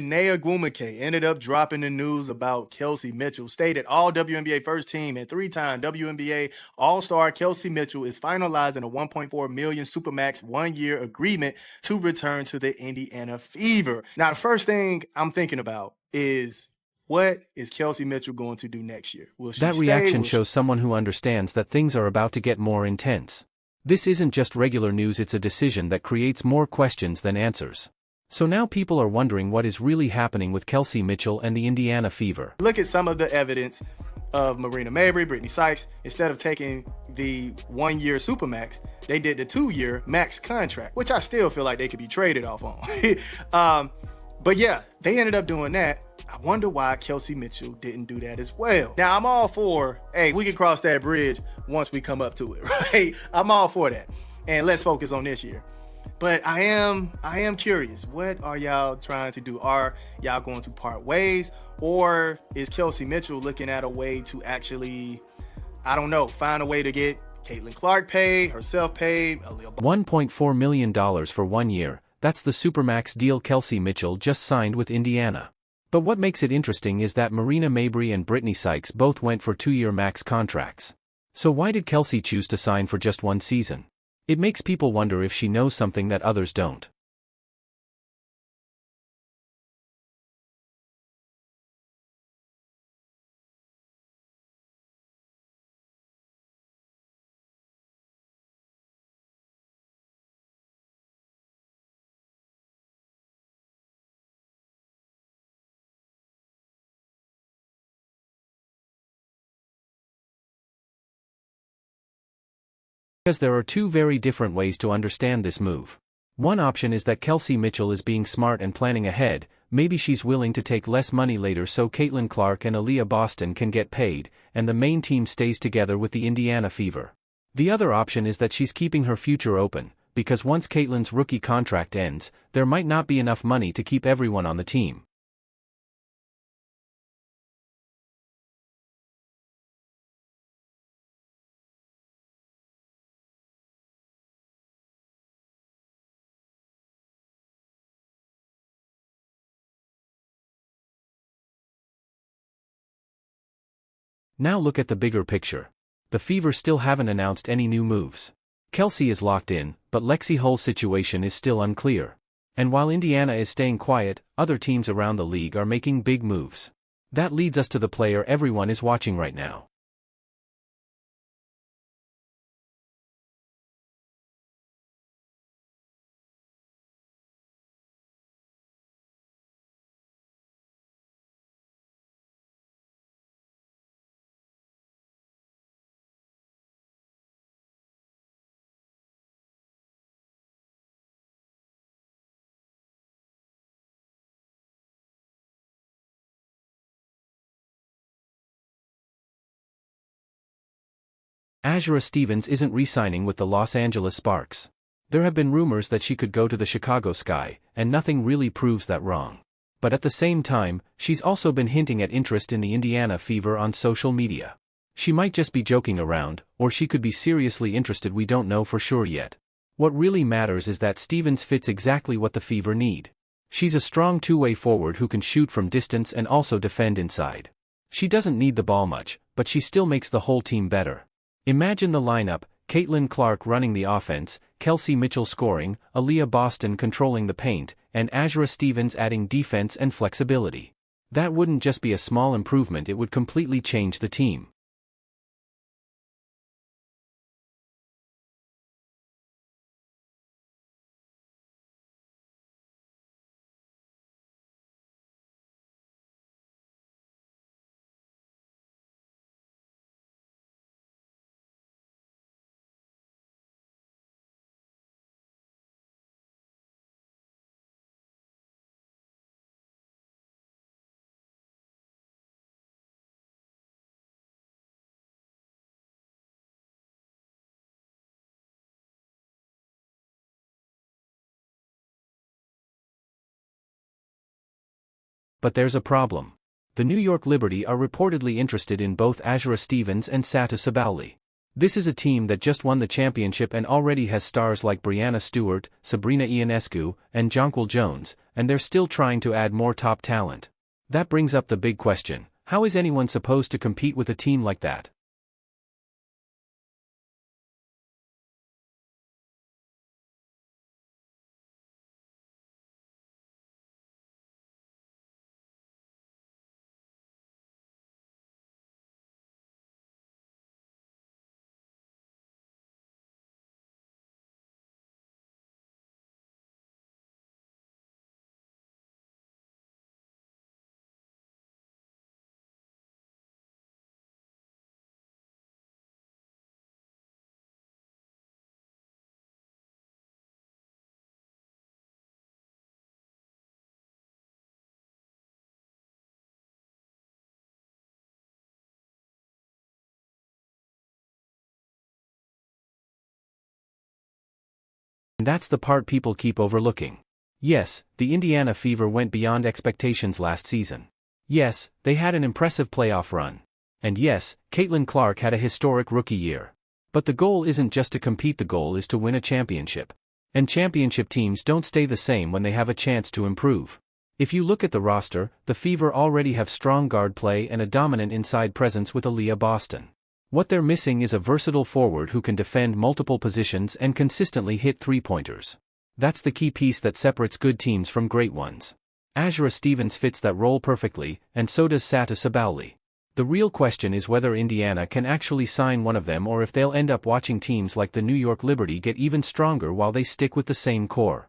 Shania Gwumake ended up dropping the news about Kelsey Mitchell, stated all WNBA first team and three-time WNBA All-Star Kelsey Mitchell is finalizing a $1.4 million supermax one-year agreement to return to the Indiana Fever. Now, the first thing I'm thinking about is, what is Kelsey Mitchell going to do next year? Will she That stay? reaction shows someone who understands that things are about to get more intense. This isn't just regular news, it's a decision that creates more questions than answers. So now people are wondering what is really happening with Kelsey Mitchell and the Indiana Fever. Look at some of the evidence of Marina Mabrey, Brittany Sykes. Instead of taking the one-year supermax, they did the two-year max contract, which I still feel like they could be traded off on. But yeah, they ended up doing that. I wonder why Kelsey Mitchell didn't do that as well. Now, I'm all for, hey, we can cross that bridge once we come up to it, right? I'm all for that. And let's focus on this year. But I am curious. What are y'all trying to do? Are y'all going to part ways? Or is Kelsey Mitchell looking at a way to actually, I don't know, find a way to get Caitlin Clark paid, herself paid, Aaliyah Boston? $1.4 million for 1 year. That's the supermax deal Kelsey Mitchell just signed with Indiana. But what makes it interesting is that Marina Mabrey and Brittany Sykes both went for 2-year max contracts. So why did Kelsey choose to sign for just 1 season? It makes people wonder if she knows something that others don't. Because there are two very different ways to understand this move. One option is that Kelsey Mitchell is being smart and planning ahead. Maybe she's willing to take less money later so Caitlin Clark and Aaliyah Boston can get paid, and the main team stays together with the Indiana Fever. The other option is that she's keeping her future open, because once Caitlin's rookie contract ends, there might not be enough money to keep everyone on the team. Now look at the bigger picture. The Fever still haven't announced any new moves. Kelsey is locked in, but Lexie Hull's situation is still unclear. And while Indiana is staying quiet, other teams around the league are making big moves. That leads us to the player everyone is watching right now. Azura Stevens isn't re-signing with the Los Angeles Sparks. There have been rumors that she could go to the Chicago Sky, and nothing really proves that wrong. But at the same time, she's also been hinting at interest in the Indiana Fever on social media. She might just be joking around, or she could be seriously interested, we don't know for sure yet. What really matters is that Stevens fits exactly what the Fever need. She's a strong two-way forward who can shoot from distance and also defend inside. She doesn't need the ball much, but she still makes the whole team better. Imagine the lineup: Caitlin Clark running the offense, Kelsey Mitchell scoring, Aaliyah Boston controlling the paint, and Azura Stevens adding defense and flexibility. That wouldn't just be a small improvement, it would completely change the team. But there's a problem. The New York Liberty are reportedly interested in both Azura Stevens and Satu Sabally. This is a team that just won the championship and already has stars like Brianna Stewart, Sabrina Ionescu, and Jonquil Jones, and they're still trying to add more top talent. That brings up the big question: how is anyone supposed to compete with a team like that? And that's the part people keep overlooking. Yes, the Indiana Fever went beyond expectations last season. Yes, they had an impressive playoff run. And yes, Caitlin Clark had a historic rookie year. But the goal isn't just to compete, the goal is to win a championship. And championship teams don't stay the same when they have a chance to improve. If you look at the roster, the Fever already have strong guard play and a dominant inside presence with Aaliyah Boston. What they're missing is a versatile forward who can defend multiple positions and consistently hit three-pointers. That's the key piece that separates good teams from great ones. Azura Stevens fits that role perfectly, and so does Satu Sabauli. The real question is whether Indiana can actually sign one of them, or if they'll end up watching teams like the New York Liberty get even stronger while they stick with the same core.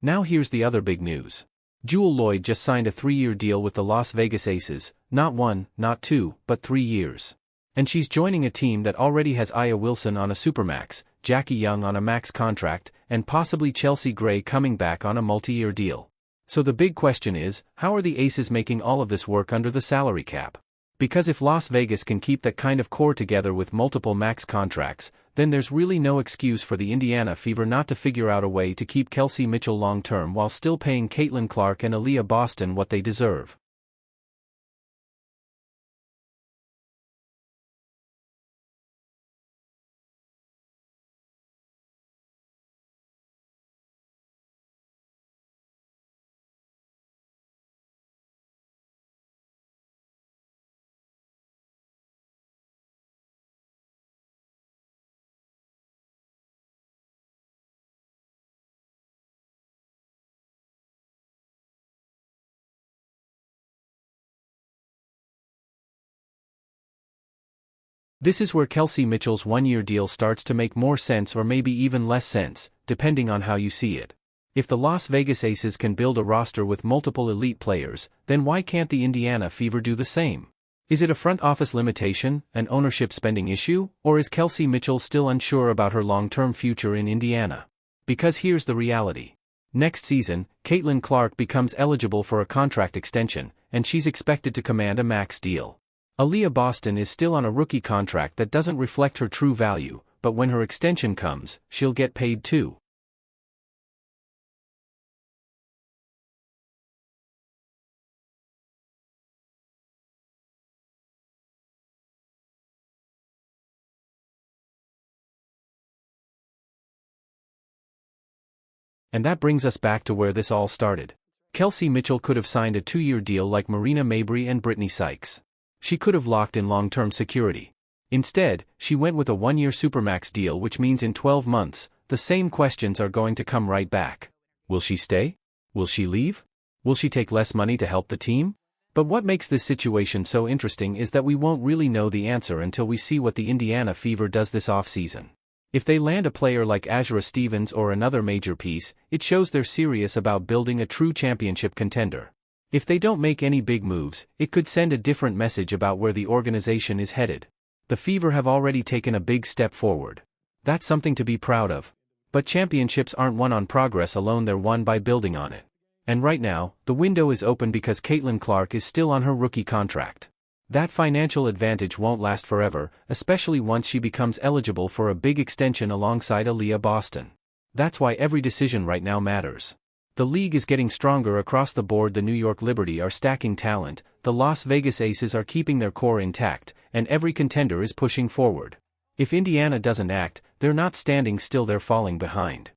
Now here's the other big news. Jewell Loyd just signed a 3-year deal with the Las Vegas Aces, not 1, not 2, but 3 years. And she's joining a team that already has Aya Wilson on a supermax, Jackie Young on a max contract, and possibly Chelsea Gray coming back on a multi-year deal. So the big question is, how are the Aces making all of this work under the salary cap? Because if Las Vegas can keep that kind of core together with multiple max contracts, then there's really no excuse for the Indiana Fever not to figure out a way to keep Kelsey Mitchell long-term while still paying Caitlin Clark and Aaliyah Boston what they deserve. This is where Kelsey Mitchell's 1-year deal starts to make more sense, or maybe even less sense, depending on how you see it. If the Las Vegas Aces can build a roster with multiple elite players, then why can't the Indiana Fever do the same? Is it a front office limitation, an ownership spending issue, or is Kelsey Mitchell still unsure about her long-term future in Indiana? Because here's the reality. Next season, Caitlin Clark becomes eligible for a contract extension, and she's expected to command a max deal. Aaliyah Boston is still on a rookie contract that doesn't reflect her true value, but when her extension comes, she'll get paid too. And that brings us back to where this all started. Kelsey Mitchell could have signed a 2-year deal like Marina Mabrey and Brittany Sykes. She could have locked in long-term security. Instead, she went with a 1-year supermax deal, which means in 12 months, the same questions are going to come right back. Will she stay? Will she leave? Will she take less money to help the team? But what makes this situation so interesting is that we won't really know the answer until we see what the Indiana Fever does this offseason. If they land a player like Azura Stevens or another major piece, it shows they're serious about building a true championship contender. If they don't make any big moves, it could send a different message about where the organization is headed. The Fever have already taken a big step forward. That's something to be proud of. But championships aren't won on progress alone, they're won by building on it. And right now, the window is open because Caitlin Clark is still on her rookie contract. That financial advantage won't last forever, especially once she becomes eligible for a big extension alongside Aaliyah Boston. That's why every decision right now matters. The league is getting stronger across the board. The New York Liberty are stacking talent, the Las Vegas Aces are keeping their core intact, and every contender is pushing forward. If Indiana doesn't act, they're not standing still, they're falling behind.